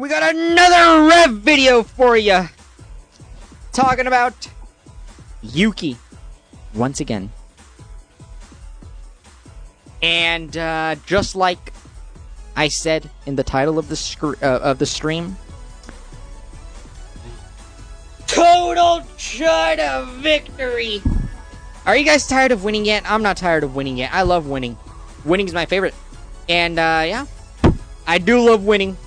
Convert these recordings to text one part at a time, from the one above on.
We got another rev video for you. Talking about Yuki once again. And just like I said in the title of the stream, total Chud victory. Are you guys tired of winning yet? I'm not tired of winning yet. I love winning. Winning's my favorite. And yeah, I do love winning.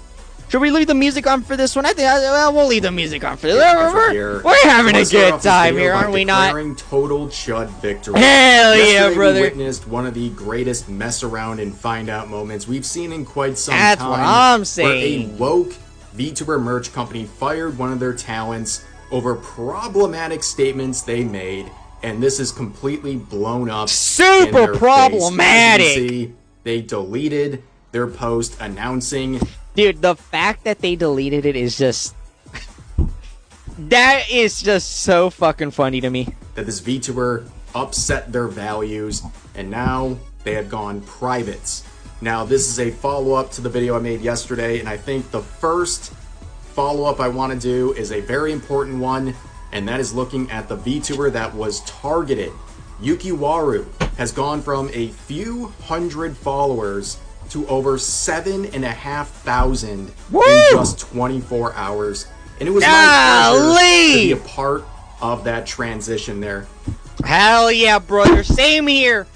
Should we leave the music on for this one? I think we'll leave the music on for this. We're having a good time here, aren't we not? Total Chud victory. Hell yeah, brother! We witnessed one of the greatest mess around and find out moments we've seen in quite some time. That's what I'm saying. Where a woke VTuber merch company fired one of their talents over problematic statements they made, and this is completely blown up. Super problematic. As you can see, they deleted their post announcing. Dude, the fact that they deleted it is just... that is just so fucking funny to me. That this VTuber upset their values, and now they have gone privates. Now, this is a follow-up to the video I made yesterday, and I think the first follow-up I want to do is a very important one, and that is looking at the VTuber that was targeted. Yukiwaru has gone from a few hundred followers to over 7,500 in just 24 hours. And it was my pleasure to be a part of that transition there. Hell yeah, brother. Same here.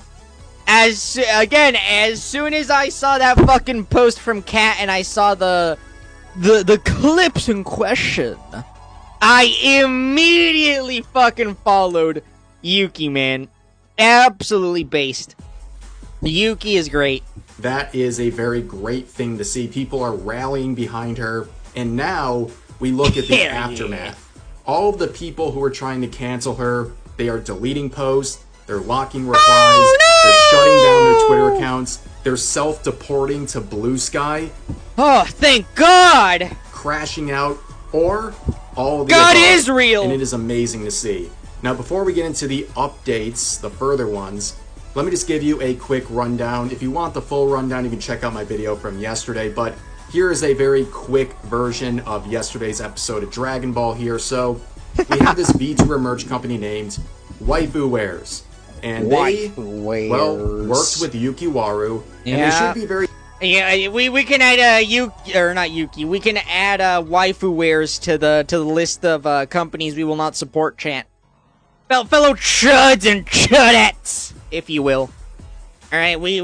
As soon as I saw that fucking post from Kat and I saw the clips in question, I immediately fucking followed Yuki, man. Absolutely based. Yuki is great. That is a very great thing to see. People are rallying behind her. And now we look at the aftermath. All of the people who are trying to cancel her, they are deleting posts, they're locking replies, they're shutting down their Twitter accounts, they're self-deporting to Blue Sky. Oh, thank God! Crashing out, or all of the God above. is real! And it is amazing to see. Now, before we get into the updates, the further ones, let me just give you a quick rundown. If you want the full rundown, you can check out my video from yesterday, but here is a very quick version of yesterday's episode of Dragon Ball here. So, we have this VTuber merch company named Waifu Wares, and they, well, worked with Yukiwaru, and they should be very... Yeah, we can add Yuki, or not Yuki, we can add Waifu Wares to the list of companies we will not support, chant. Fellow Chuds and Chudettes, if you will. Alright, we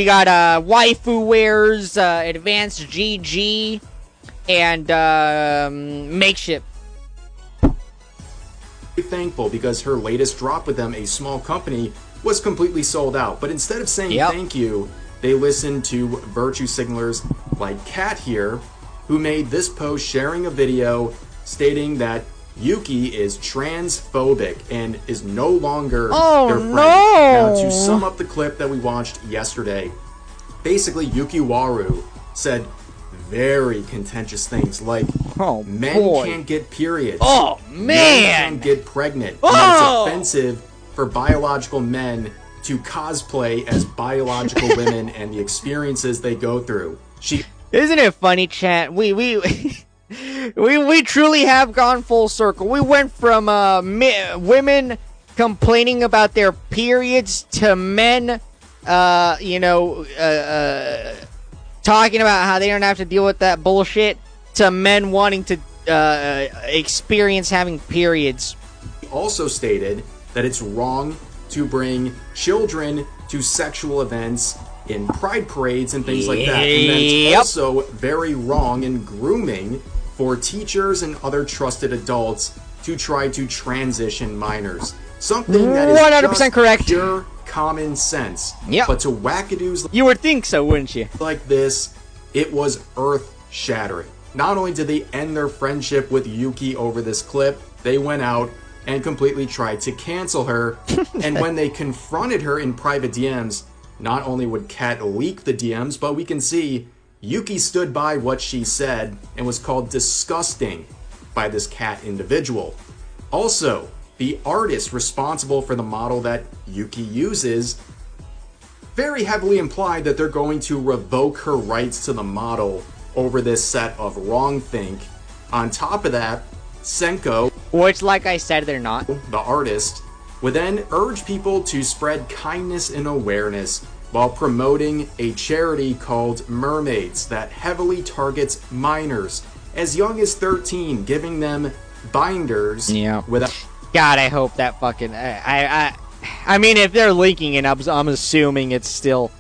got Waifu Wares, Advanced GG, and Makeshift. Thankful because her latest drop with them, a small company, was completely sold out. But instead of saying thank you, they listened to virtue signalers like Kat here, who made this post sharing a video stating that Yuki is transphobic and is no longer their friend. Now, to sum up the clip that we watched yesterday, basically Yukiwaru said very contentious things like men can't get periods. Men can't get pregnant. And it's offensive for biological men to cosplay as biological women and the experiences they go through. Isn't it funny, chat? We truly have gone full circle. We went from women complaining about their periods to men, talking about how they don't have to deal with that bullshit, to men wanting to experience having periods. He also stated that it's wrong to bring children to sexual events in pride parades and things like that. And that's also very wrong and grooming for teachers and other trusted adults to try to transition minors. Something that is 100% correct. Pure common sense. But to wackadoos, you would think so, wouldn't you? Like this, it was earth-shattering. Not only did they end their friendship with Yuki over this clip, they went out and completely tried to cancel her. And when they confronted her in private DMs, not only would Kat leak the DMs, but we can see Yuki stood by what she said and was called disgusting by this Kat individual. Also, the artist responsible for the model that Yuki uses very heavily implied that they're going to revoke her rights to the model over this set of wrongthink. On top of that, Senko, which, like I said, they're not, the artist, would then urge people to spread kindness and awareness while promoting a charity called Mermaids that heavily targets minors as young as 13, giving them binders. Yeah. Without. God, I hope that fucking. I mean, if they're linking it, I'm assuming it's still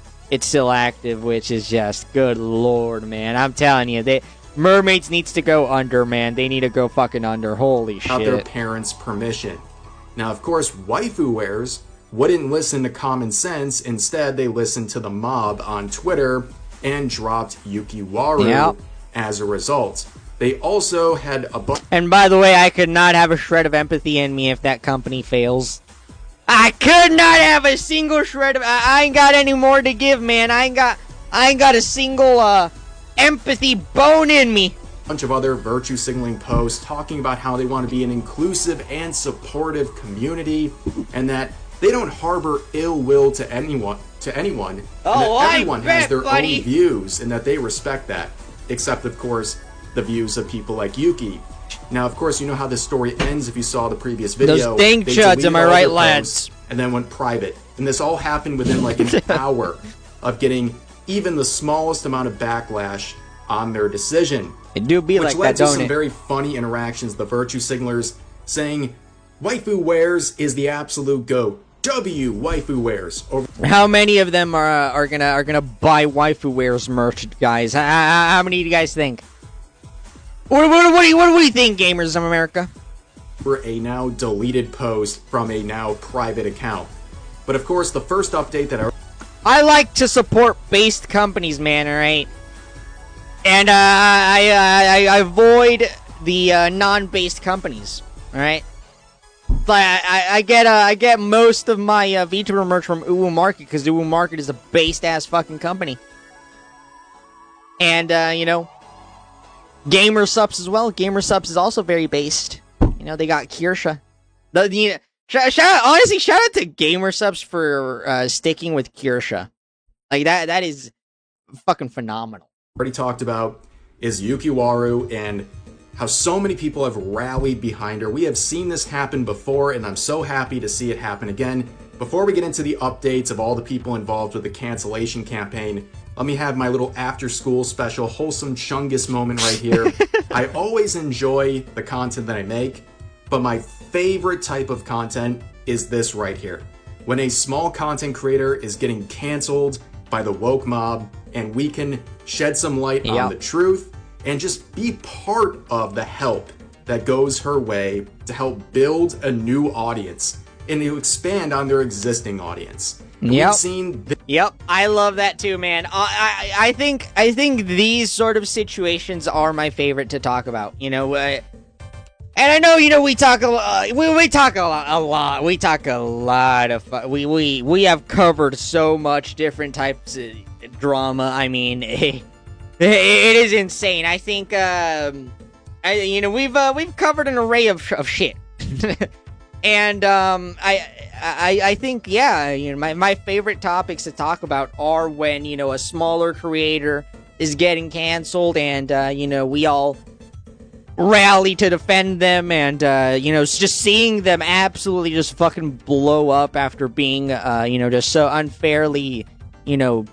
active, which is just good lord, man. I'm telling you, Mermaids needs to go under, man. They need to go fucking under. Holy shit. Without their parents' permission. Now, of course, waifu wares wouldn't listen to common sense. Instead, they listened to the mob on Twitter and dropped Yukiwaru as a result. They also had a bunch. And by the way, I could not have a shred of empathy in me if that company fails. I could not have a single shred of. I ain't got any more to give, man. I ain't got a single empathy bone in me. Bunch of other virtue signaling posts talking about how they want to be an inclusive and supportive community, and that they don't harbor ill will to anyone, and that everyone has their own views, and that they respect that, except of course the views of people like Yuki. Now, of course, you know how this story ends. If you saw the previous video, those dang chuds, am I right, lads? And then went private, and this all happened within like an hour of getting even the smallest amount of backlash on their decision. It do be like that, don't it? Which led to some very funny interactions. The virtue signalers saying, "Waifu wares is the absolute GOAT. Waifu wares." How many of them are gonna buy waifu wares merch, guys? How many do you guys think? What do you think, gamers of America? For a now deleted post from a now private account. But of course, the first update that I like to support based companies, man. All right. And I avoid the non-based companies. All right. But I get most of my VTuber merch from Uwu Market because Uwu Market is a based ass fucking company. And you know, Gamer Subs as well. Gamer Subs is also very based. You know, they got Kirsha. Shout out to Gamer Subs for sticking with Kirsha. Like that is fucking phenomenal. Already talked about is Yukiwaru and how so many people have rallied behind her. We have seen this happen before, and I'm so happy to see it happen again. Before we get into the updates of all the people involved with the cancellation campaign, let me have my little after-school special wholesome Chungus moment right here. I always enjoy the content that I make, but my favorite type of content is this right here. When a small content creator is getting canceled by the woke mob, and we can shed some light on the truth and just be part of the help that goes her way to help build a new audience and to expand on their existing audience. We've seen I love that too, man. I think these sort of situations are my favorite to talk about. You know, and I know, you know, we talk a lot. We talk a lot. We talk a lot of. We have covered so much different types of drama. I mean, it is insane. I think, you know, we've covered an array of shit, and I think, yeah, you know, my favorite topics to talk about are when, you know, a smaller creator is getting canceled, and you know, we all rally to defend them, and you know, just seeing them absolutely just fucking blow up after being you know, just so unfairly, you know,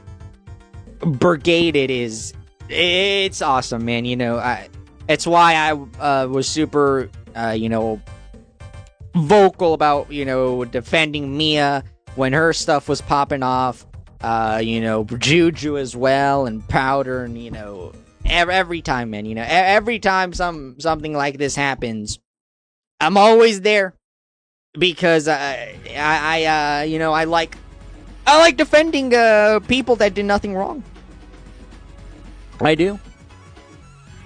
brigaded it's awesome, man. You know, it's why I was super you know, vocal about, you know, defending Mia when her stuff was popping off, you know, Juju as well, and Powder, and you know, every time, man, you know, every time something like this happens, I'm always there because I you know, I like defending people that did nothing wrong. I do,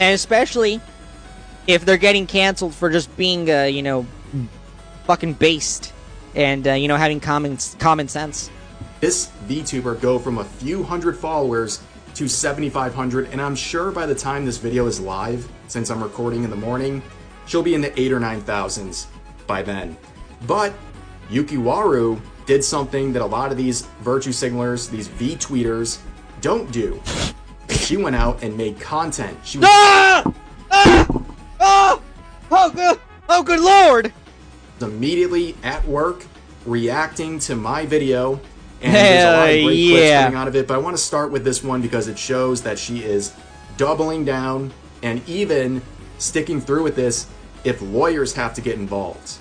and especially if they're getting canceled for just being you know, fucking based and you know, having common sense. This VTuber go from a few hundred followers to 7,500, and I'm sure by the time this video is live, since I'm recording in the morning, she'll be in the 8,000 or 9,000s by then. But Yukiwaru did something that a lot of these virtue signalers, these V-tweeters, don't do. she went out and made content. She was oh good lord! Immediately at work, reacting to my video, and there's a lot of great clips coming out of it. But I want to start with this one because it shows that she is doubling down and even sticking through with this if lawyers have to get involved.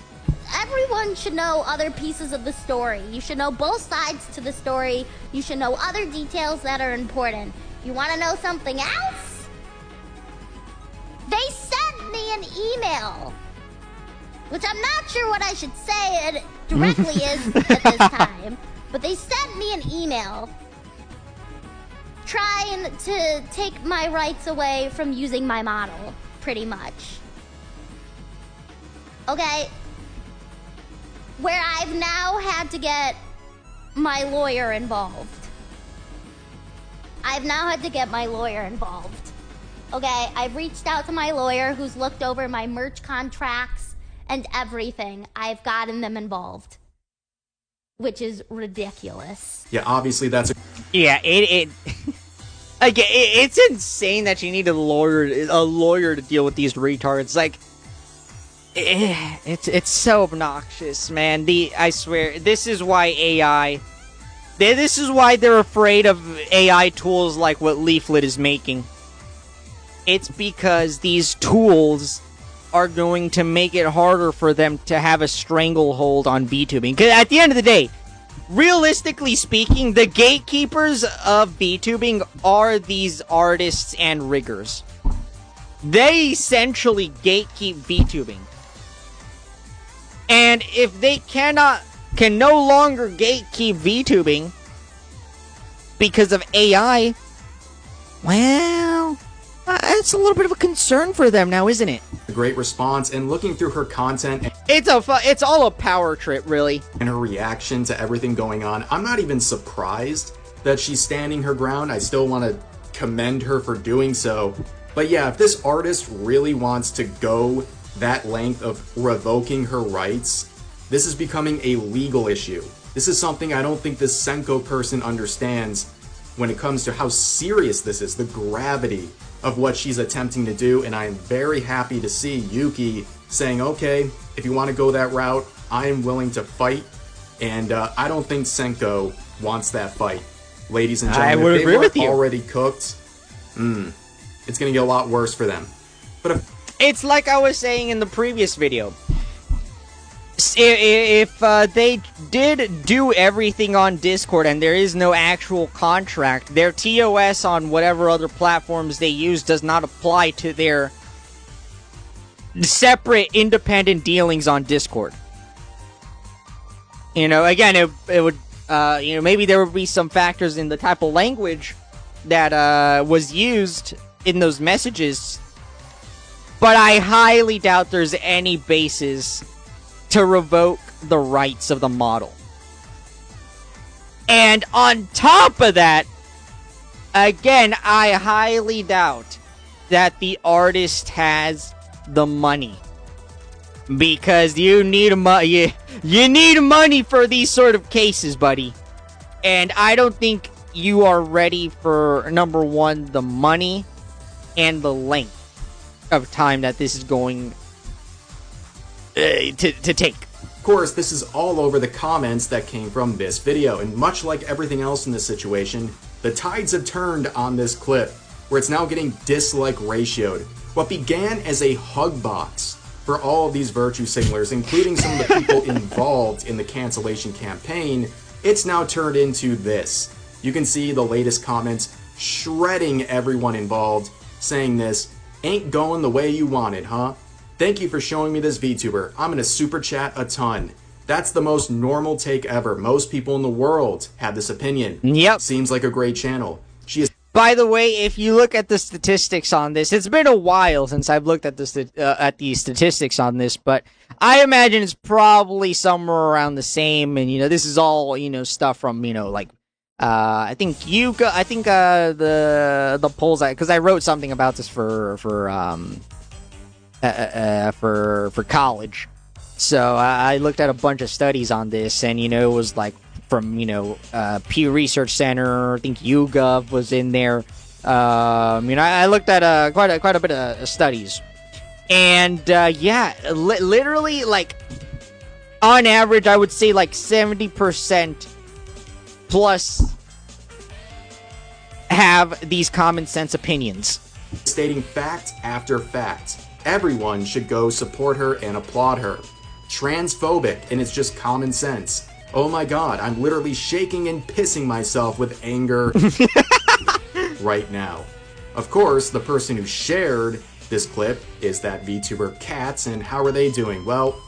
Everyone should know other pieces of the story. You should know both sides to the story. You should know other details that are important. You want to know something else? They sent me an email, which I'm not sure what I should say it directly is at this time, but they sent me an email trying to take my rights away from using my model, pretty much. Okay? Where I've now had to get my lawyer involved. I've now had to get my lawyer involved. Okay, I've reached out to my lawyer who's looked over my merch contracts and everything. I've gotten them involved, which is ridiculous. Yeah, obviously that's a... Yeah, it's insane that you need a lawyer to deal with these retards. Like, it's so obnoxious, man. I swear, this is why AI... This is why they're afraid of AI tools like what Leaflet is making. It's because these tools are going to make it harder for them to have a stranglehold on VTubing. Because at the end of the day, realistically speaking, the gatekeepers of VTubing are these artists and riggers. They essentially gatekeep VTubing. And if they can no longer gatekeep VTubing because of AI, well, it's a little bit of a concern for them now, isn't it? A great response, and looking through her content, it's all a power trip, really. And her reaction to everything going on, I'm not even surprised that she's standing her ground. I still want to commend her for doing so. But yeah, if this artist really wants to go that length of revoking her rights, this is becoming a legal issue. This is something I don't think this Senko person understands when it comes to how serious this is, the gravity of what she's attempting to do. And I am very happy to see Yuki saying, okay, if you want to go that route, I am willing to fight. And I don't think Senko wants that fight. Ladies and gentlemen, I would agree with you. Already cooked, it's going to get a lot worse for them. But it's like I was saying in the previous video. If they did do everything on Discord and there is no actual contract, their TOS on whatever other platforms they use does not apply to their separate independent dealings on Discord. You know, again, it would, you know, maybe there would be some factors in the type of language that was used in those messages, but I highly doubt there's any basis to revoke the rights of the model. And on top of that, again, I highly doubt that the artist has the money. Because you need you need money for these sort of cases, buddy. And I don't think you are ready for, number one, the money and the length of time that this is going to take. Of course, this is all over the comments that came from this video, and much like everything else in this situation, the tides have turned on this clip, where it's now getting dislike ratioed. What began as a hug box for all of these virtue signalers, including some of the people involved in the cancellation campaign, it's now turned into this. You can see the latest comments shredding everyone involved, saying this, "Ain't going the way you wanted, huh? Thank you for showing me this VTuber. I'm gonna super chat a ton." That's the most normal take ever. Most people in the world have this opinion. Yep. Seems like a great channel. She is. By the way, if you look at the statistics on this, it's been a while since I've looked at the statistics on this, but I imagine it's probably somewhere around the same. And you know, this is all, you know, stuff from, you know, like I think the polls, because I wrote something about this for college. So I looked at a bunch of studies on this, and you know, it was like from, you know, Pew Research Center. I think YouGov was in there. I looked at quite a bit of studies, and yeah, literally, like, on average, I would say like 70% plus have these common sense opinions. Stating fact after fact. Everyone should go support her and applaud her. Transphobic, and it's just common sense. Oh my god, I'm literally shaking and pissing myself with anger right now. Of course, the person who shared this clip is that VTuber Cats, and how are they doing? Well,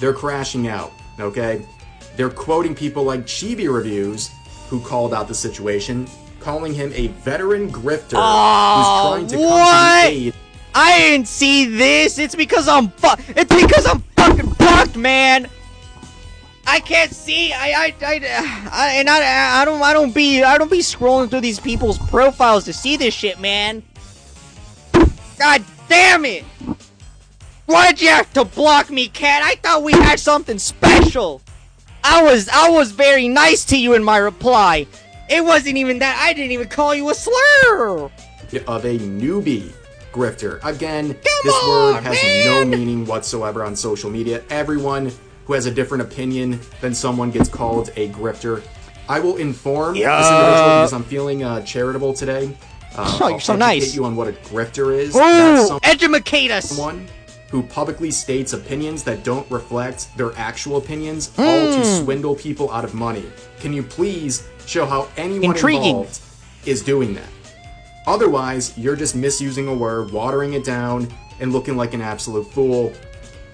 they're crashing out, okay? They're quoting people like Chibi Reviews, who called out the situation, calling him a veteran grifter who's trying to come to the aid. I didn't see this. It's because I'm fucking fucked, man. I can't see. I don't be scrolling through these people's profiles to see this shit, man. God damn it! Why'd you have to block me, Cat? I thought we had something special. I was very nice to you in my reply. It wasn't even that. I didn't even call you a slur. Of a newbie grifter. Again, this word has no meaning whatsoever on social media. Everyone who has a different opinion than someone gets called a grifter. I will inform this individual because I'm feeling charitable today. You're so nice. Educate you on what a grifter is. Ooh, educate us. Someone who publicly states opinions that don't reflect their actual opinions, all to swindle people out of money. Can you please show how anyone involved is doing that? Otherwise, you're just misusing a word, watering it down, and looking like an absolute fool.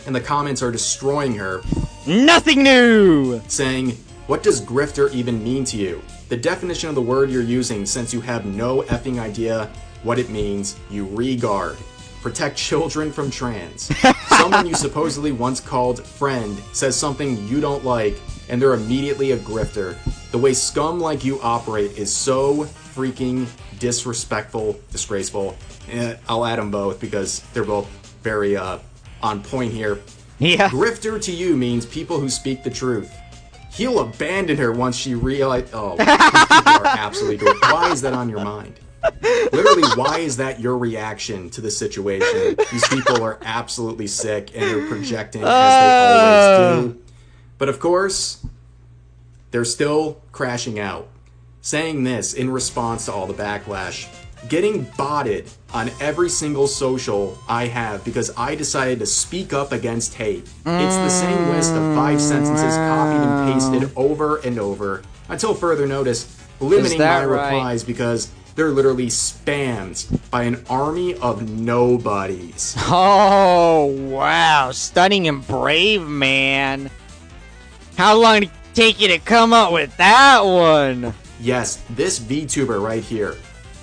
And the comments are destroying her. Nothing new! Saying, what does grifter even mean to you? The definition of the word you're using, since you have no effing idea what it means, you regard. Protect children from trans. Someone you supposedly once called friend says something you don't like, and they're immediately a grifter. The way scum like you operate is so freaking disrespectful, disgraceful. I'll add them both because they're both very on point here. Yeah. Grifter to you means people who speak the truth. He'll abandon her once she realizes. Oh, these people are absolutely good. Why is that on your mind? Literally, why is that your reaction to the situation? These people are absolutely sick and they're projecting as they always do. But of course, they're still crashing out. Saying this in response to all the backlash. Getting botted on every single social I have because I decided to speak up against hate. It's the same list of 5 sentences copied and pasted over and over until further notice, limiting my replies because they're literally spammed by an army of nobodies. Oh, wow. Stunning and brave, man. How long did it take you to come up with that one? Yes, this VTuber right here,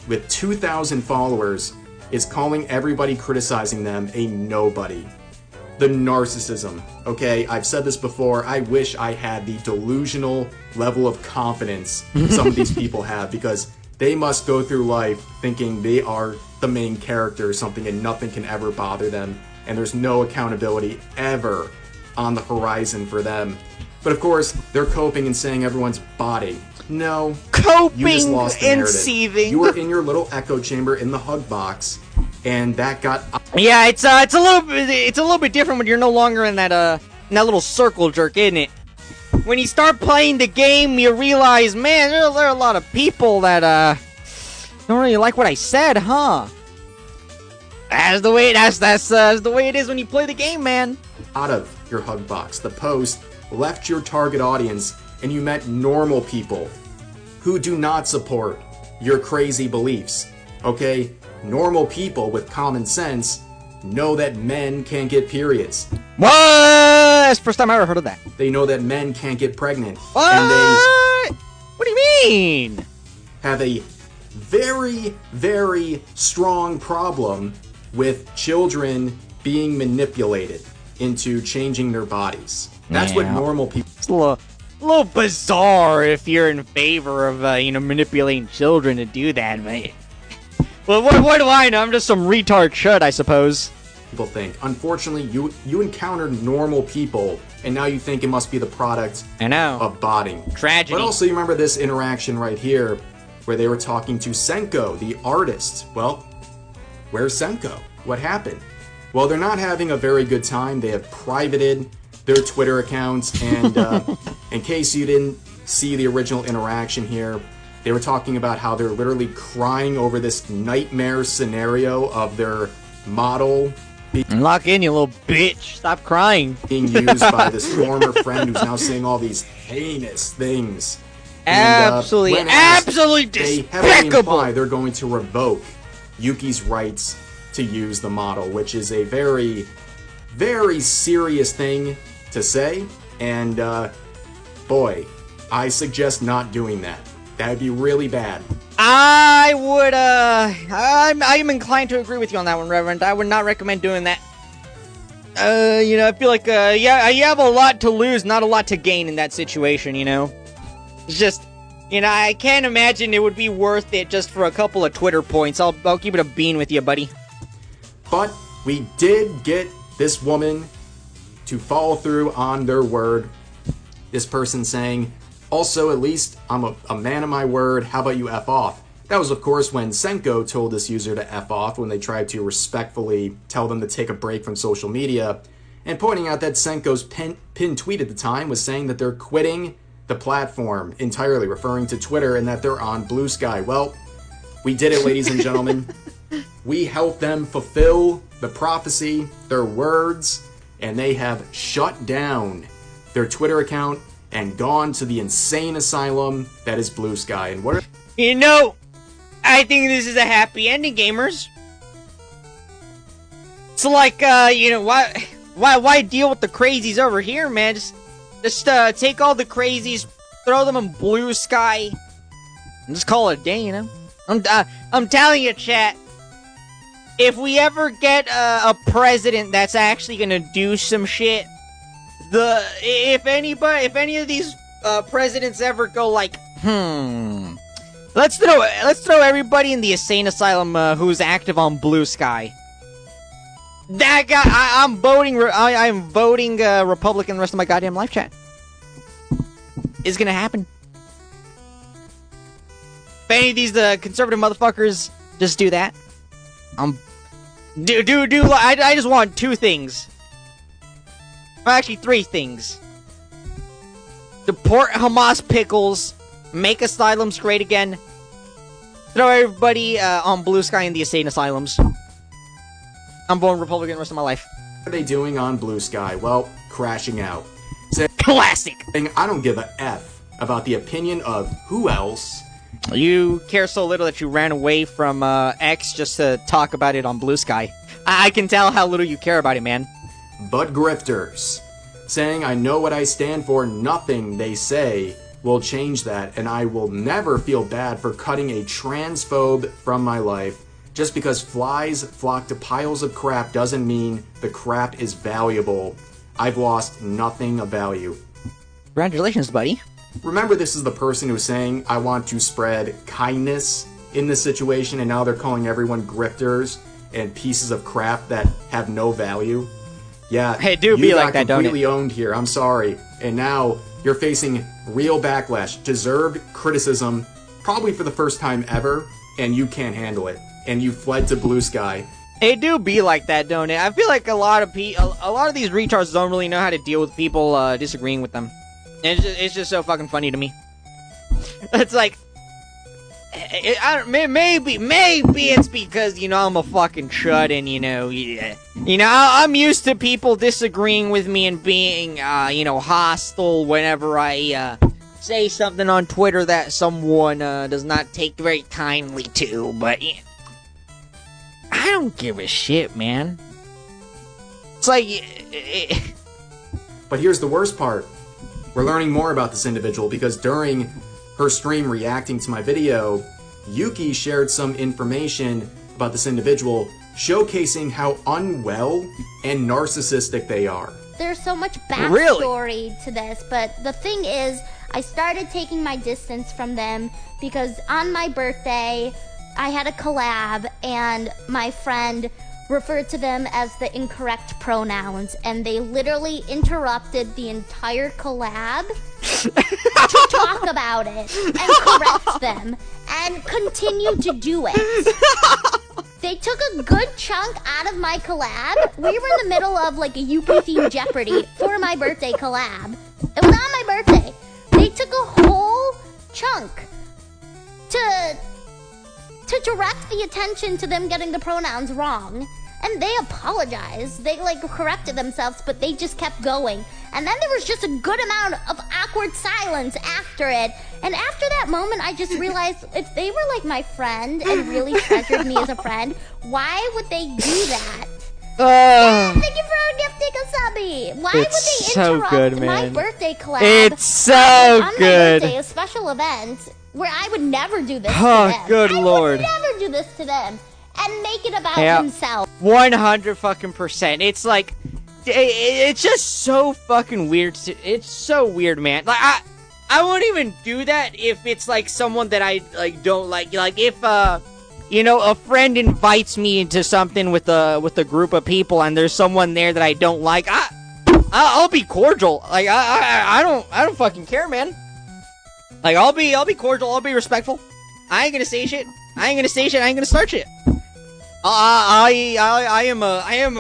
with 2,000 followers, is calling everybody criticizing them a nobody. The narcissism, okay? I've said this before, I wish I had the delusional level of confidence some of these people have, because they must go through life thinking they are the main character or something and nothing can ever bother them, and there's no accountability ever on the horizon for them. But of course, they're coping and saying everyone's botting. No, coping you just lost the and narrative. seething. You were in your little echo chamber in the hug box, and that got. Yeah, it's a little bit different when you're no longer in that little circle jerk, isn't it? When you start playing the game, you realize, man, there are a lot of people that don't really like what I said, huh? That's the way it is when you play the game, man. Out of your hug box, the post left your target audience, and you met normal people who do not support your crazy beliefs. Okay, normal people with common sense know that men can't get periods. What? That's the first time I ever heard of that. They know that men can't get pregnant. What? And they What do you mean? have a very, very strong problem with children being manipulated into changing their bodies. That's what normal people... It's a little bizarre if you're in favor of, manipulating children to do that, man. Well, what do I know? I'm just some retard chud, I suppose. People think. Unfortunately, you encountered normal people, and now you think it must be the product of botting. Tragedy. But also, you remember this interaction right here where they were talking to Senko, the artist. Well, where's Senko? What happened? Well, they're not having a very good time. They have privated their Twitter accounts, and in case you didn't see the original interaction here, they were talking about how they're literally crying over this nightmare scenario of their model Lock in, you little bitch. Stop crying. being used by this former friend who's now saying all these heinous things. Absolutely, when asked, absolutely they heavily imply despicable. they're going to revoke Yuki's rights to use the model, which is a very, very serious thing to say. And boy, I suggest not doing that. That'd be really bad. I would, I'm inclined to agree with you on that one, Reverend. I would not recommend doing that. You know, I feel like, yeah, you have a lot to lose, not a lot to gain in that situation, you know? It's just, you know, I can't imagine it would be worth it just for a couple of Twitter points. I'll keep it a bean with you, buddy. But we did get this woman to follow through on their word. This person saying, also, at least I'm a man of my word, how about you F off? That was, of course, when Senko told this user to F off when they tried to respectfully tell them to take a break from social media, and pointing out that Senko's pin tweet at the time was saying that they're quitting the platform entirely, referring to Twitter, and that they're on Blue Sky. Well, we did it, ladies and gentlemen. We helped them fulfill the prophecy, their words, and they have shut down their Twitter account and gone to the insane asylum that is Blue Sky. And what are... You know, I think this is a happy ending, gamers. It's like, you know, why deal with the crazies over here, man? Just take all the crazies, throw them in Blue Sky, and just call it a day, you know? I'm telling you, chat, if we ever get a president that's actually gonna do some shit, if any of these presidents ever go like, let's throw everybody in the insane asylum who's active on Blue Sky. That guy, I'm voting Republican the rest of my goddamn life, chat. It's gonna happen. If any of these conservative motherfuckers just do that, I just want two things. Well, actually, three things. Deport Hamas pickles, make asylums great again, throw everybody on Blue Sky in the insane asylums. I'm voting Republican the rest of my life. What are they doing on Blue Sky? Well, crashing out. Classic! Saying, I don't give a F about the opinion of who else. You care so little that you ran away from X just to talk about it on Blue Sky. I can tell how little you care about it, man. But grifters. Saying, I know what I stand for, nothing they say will change that, and I will never feel bad for cutting a transphobe from my life. Just because flies flock to piles of crap doesn't mean the crap is valuable. I've lost nothing of value. Congratulations, buddy. Remember, this is the person who's saying, I want to spread kindness in this situation, and now they're calling everyone grifters and pieces of crap that have no value. Yeah, hey, do be like that, don't it? You got completely owned here, I'm sorry. And now you're facing real backlash, deserved criticism, probably for the first time ever, and you can't handle it. And you fled to Blue Sky. It do be like that, don't it? I feel like a lot of these retards don't really know how to deal with people disagreeing with them. It's just so fucking funny to me. It's like, maybe it's because, you know, I'm a fucking chud and, I'm used to people disagreeing with me and being, hostile whenever I say something on Twitter that someone does not take very kindly to, but I don't give a shit, man. It's like... But here's the worst part. We're learning more about this individual because during her stream reacting to my video, Yuki shared some information about this individual, showcasing how unwell and narcissistic they are. There's so much backstory to this, but the thing is, I started taking my distance from them because on my birthday, I had a collab, and my friend referred to them as the incorrect pronouns, and they literally interrupted the entire collab to talk about it and correct them and continue to do it. They took a good chunk out of my collab. We were in the middle of like a Yuki themed Jeopardy for my birthday collab. It was on my birthday. They took a whole chunk to direct the attention to them getting the pronouns wrong. And they apologized. They like corrected themselves, but they just kept going. And then there was just a good amount of awkward silence after it. And after that moment, I just realized if they were like my friend and really treasured me as a friend, why would they do that? Yeah, thank you for gifting a subby. Why would they interrupt my birthday collab? It's so on good. My birthday, a special event where I would never do this to Oh, them. good lord. I would never do this to them. And make it about himself. 100%. It's like, it's just so fucking weird. It's so weird, man. Like, I won't even do that if it's like someone that I like don't like. Like if you know, a friend invites me into something with a group of people, and there's someone there that I don't like. I'll be cordial. Like I don't fucking care, man. Like I'll be cordial. I'll be respectful. I ain't gonna say shit. I ain't gonna start shit. I am,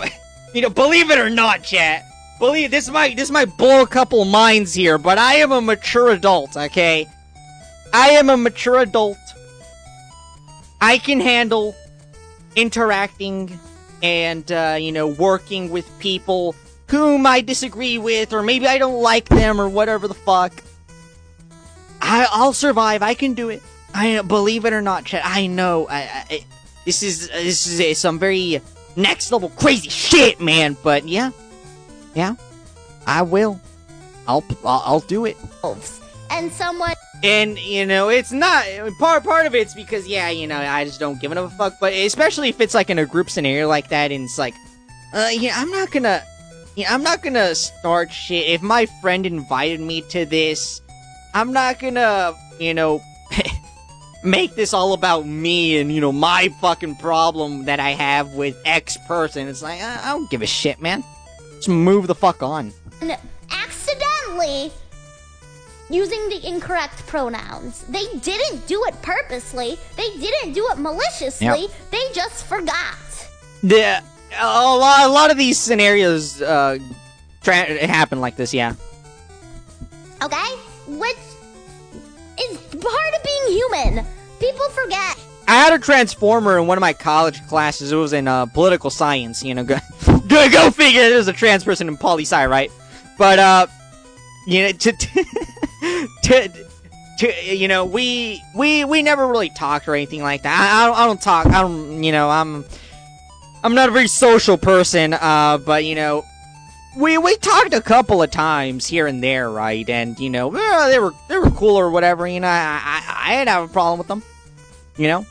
you know, believe it or not, chat. Believe this might blow a couple minds here, but I am a mature adult, okay? I am a mature adult. I can handle interacting and, you know, working with people whom I disagree with, or maybe I don't like them, or whatever the fuck. I'll survive. I can do it. I believe it or not, chat. I know. This is some very next level crazy shit, man. But yeah, I will. I'll do it. And someone. And you know, it's not part of it's because you know, I just don't give a fuck. But especially if it's like in a group scenario like that, and it's like, I'm not gonna start shit. If my friend invited me to this, I'm not gonna, you know. Make this all about me and, you know, my fucking problem that I have with X person. It's like, I don't give a shit, man. Just move the fuck on. Accidentally using the incorrect pronouns. They didn't do it purposely. They didn't do it maliciously. Yep. They just forgot. Yeah, a lot of these scenarios happen like this, yeah. Okay? Which is part of being human. People forget. I had a transformer in one of my college classes. It was in political science, you know. Go figure. There's a trans person in poli-sci, right? But you know, you know, we never really talked or anything like that. I don't talk. I don't. You know, I'm not a very social person. But you know. We talked a couple of times here and there, right? And you know, they were cool or whatever. You know, I didn't have a problem with them. You know,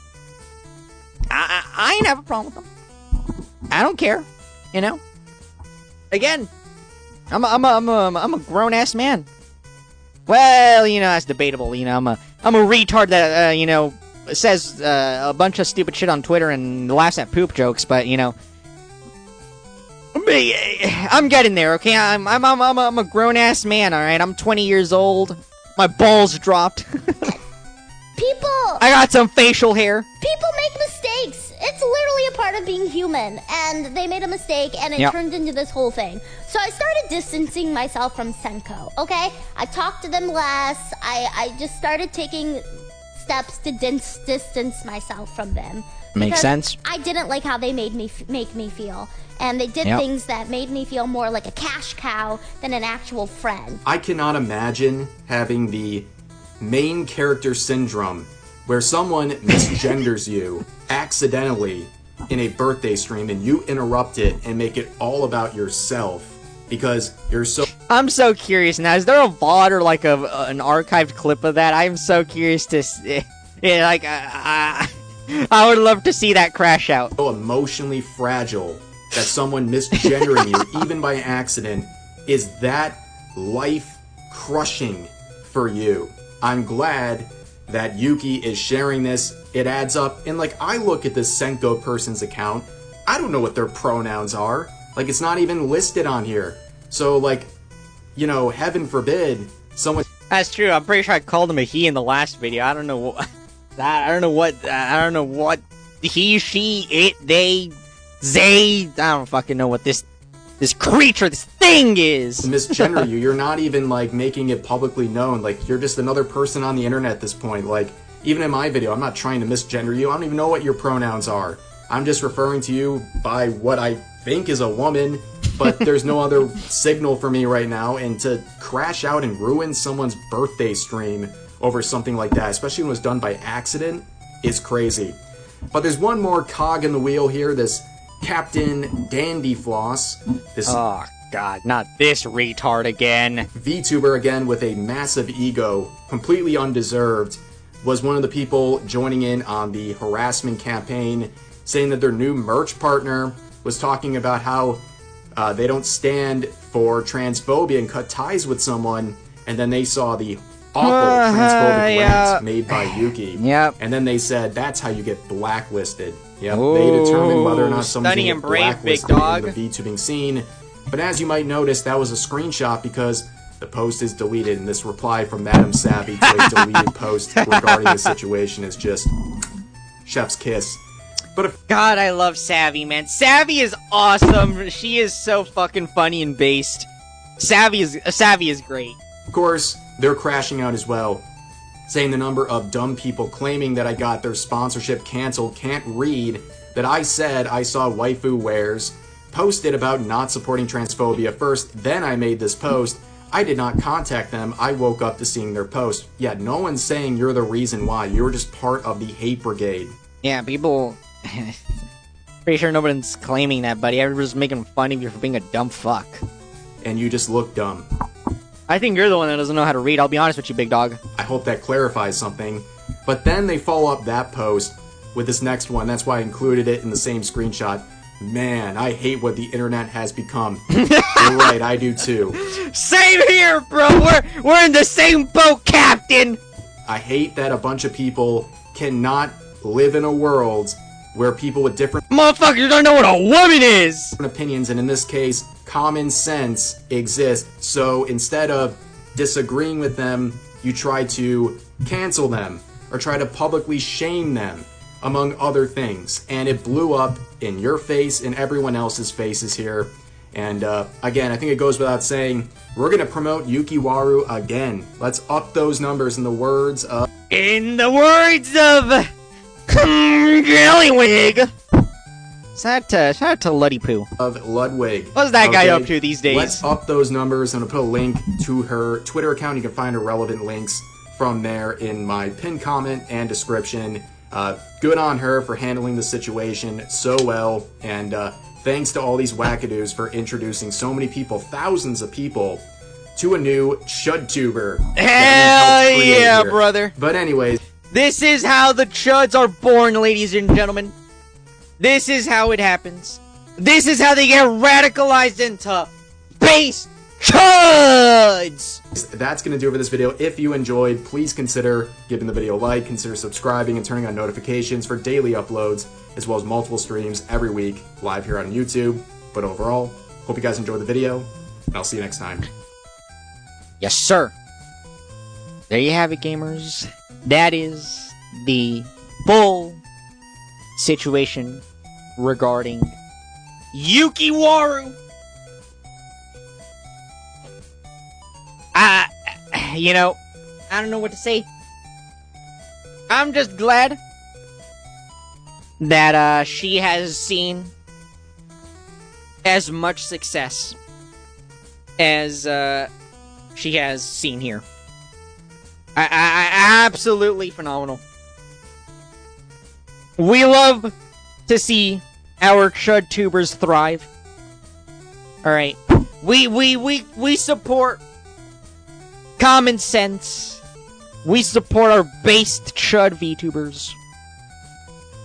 I ain't have a problem with them. I don't care. You know. Again, I'm a grown ass man. Well, you know, that's debatable. You know, I'm a retard that you know says a bunch of stupid shit on Twitter and laughs at poop jokes, but you know. I'm getting there, okay? I'm a grown-ass man, alright? I'm 20 years old. My balls dropped. People! I got some facial hair. People make mistakes. It's literally a part of being human. And they made a mistake, and it turned into this whole thing. So I started distancing myself from Senko, okay? I talked to them less. I just started taking steps to distance myself from them. Makes sense. I didn't like how they make me feel. And they did things that made me feel more like a cash cow than an actual friend. I cannot imagine having the main character syndrome where someone misgenders you accidentally in a birthday stream and you interrupt it and make it all about yourself because you're so... I'm so curious now. Is there a VOD or like an archived clip of that? I'm so curious to... Yeah, like, I would love to see that crash out. So emotionally fragile that someone misgendering you, even by accident, is that life-crushing for you. I'm glad that Yuki is sharing this. It adds up. And, like, I look at this Senko person's account. I don't know what their pronouns are. Like, it's not even listed on here. So, like, you know, heaven forbid someone... That's true. I'm pretty sure I called him a he in the last video. I don't know what. I don't know what he, she, it, they, I don't fucking know what this creature, this thing is. Misgender you. You're not even, like, making it publicly known. Like, you're just another person on the internet at this point. Like, even in my video, I'm not trying to misgender you. I don't even know what your pronouns are. I'm just referring to you by what I think is a woman, but there's no other signal for me right now. And to crash out and ruin someone's birthday stream over something like that, especially when it was done by accident, is crazy. But there's one more cog in the wheel here, this Captain Dandy Floss. This oh god, not this retard again. VTuber, again, with a massive ego, completely undeserved, was one of the people joining in on the harassment campaign, saying that their new merch partner was talking about how they don't stand for transphobia and cut ties with someone, and then they saw the awful transphobic rant made by Yuki. Yep. And then they said, that's how you get blacklisted. Yep. They determine whether or not someone's going to get blacklisted in the VTubing scene. But as you might notice, that was a screenshot because the post is deleted, and this reply from Madam Savvy to a deleted post regarding the situation is just chef's kiss. But if God, I love Savvy, man. Savvy is awesome. She is so fucking funny and based. Savvy is great. Of course, they're crashing out as well, saying the number of dumb people claiming that I got their sponsorship canceled can't read that I said I saw waifu wares posted about not supporting transphobia first, then I made this post. I did not contact them. I woke up to seeing their post. Yeah, no one's saying you're the reason why. You're just part of the hate brigade. Yeah, people... Pretty sure nobody's claiming that, buddy. Everybody's making fun of you for being a dumb fuck. And you just look dumb. I think you're the one that doesn't know how to read. I'll be honest with you, big dog. I hope that clarifies something. But then they follow up that post with this next one. That's why I included it in the same screenshot. Man, I hate what the internet has become. You're right, I do too. Same here, bro. We're in the same boat, Captain. I hate that a bunch of people cannot live in a world where people with different motherfuckers don't know what a woman is. Opinions, and in this case, common sense exists. So instead of disagreeing with them, you try to cancel them or try to publicly shame them, among other things. And it blew up in your face and everyone else's faces here. And again, I think it goes without saying, we're going to promote Yukiwaru again. Let's up those numbers in the words of... Jellywig! Shout out to Luddy Poo. Of Ludwig. What's that guy up to these days? Let's up those numbers, and I'll put a link to her Twitter account. You can find her relevant links from there in my pinned comment and description. Good on her for handling the situation so well, and thanks to all these wackadoos for introducing so many people, thousands of people, to a new ChudTuber. Hell yeah, brother. But anyways... This is how the Chuds are born, ladies and gentlemen. This is how it happens. This is how they get radicalized into base Chuds! That's going to do it for this video. If you enjoyed, please consider giving the video a like, consider subscribing, and turning on notifications for daily uploads, as well as multiple streams every week live here on YouTube. But overall, hope you guys enjoyed the video, and I'll see you next time. Yes, sir. There you have it, gamers. That is the full situation regarding Yukiwaru. You know, I don't know what to say. I'm just glad that she has seen as much success as she has seen here. Absolutely phenomenal. We love to see our ChudTubers thrive. Alright. We support common sense. We support our based Chud VTubers.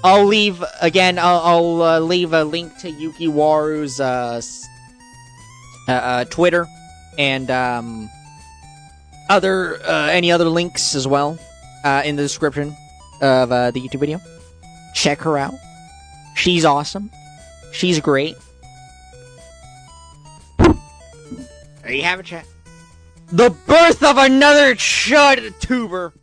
I'll leave, again, I'll leave a link to Yukiwaru's Twitter and any other links as well in the description of the YouTube video. Check her out. She's awesome. She's great. There you have it, chat. the birth of another Chud tuber.